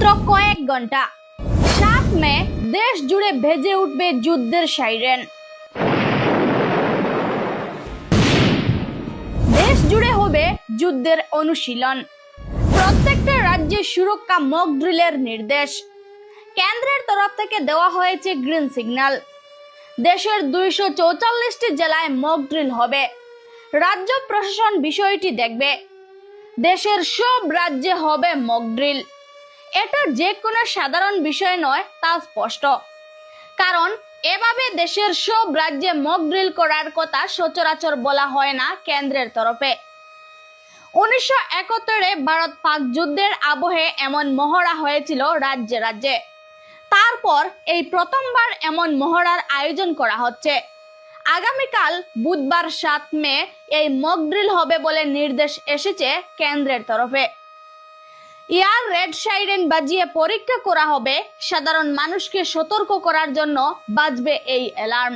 মাত্র কয়েক ঘন্টা 7 মে দেশ জুড়ে ভেজে উঠবে যুদ্ধের সাইরেন। দেশ জুড়ে হবে যুদ্ধের অনুশীলন। প্রত্যেকটা রাজ্যে সুরক্ষা মক ড্রিলের নির্দেশ। কেন্দ্রের তরফ থেকে দেওয়া হয়েছে গ্রিন সিগন্যাল। দেশের 244টি জেলায় মক ড্রিল হবে। রাজ্য প্রশাসন বিষয়টি দেখবে। দেশের সব রাজ্যে হবে মক ড্রিল। এটা যে কোনো সাধারণ বিষয় নয় তা স্পষ্ট, কারণ এভাবে দেশের সব রাজ্যে মক ড্রিল করার কথা সচরাচর বলা হয় না কেন্দ্রের তরফে। 1971-এ ভারত পাক যুদ্ধের আবহে এমন মহড়া হয়েছিল রাজ্যে রাজ্যে। তারপর এই প্রথমবার এমন মহড়ার আয়োজন করা হচ্ছে। আগামীকাল বুধবার 7 মে এই মক ড্রিল হবে বলে নির্দেশ এসেছে কেন্দ্রের তরফে। এয়ার রেড সাইরেন বাজিয়ে পরীক্ষা করা হবে। সাধারণ মানুষকে সতর্ক করার জন্য বাজবে এই অ্যালার্ম।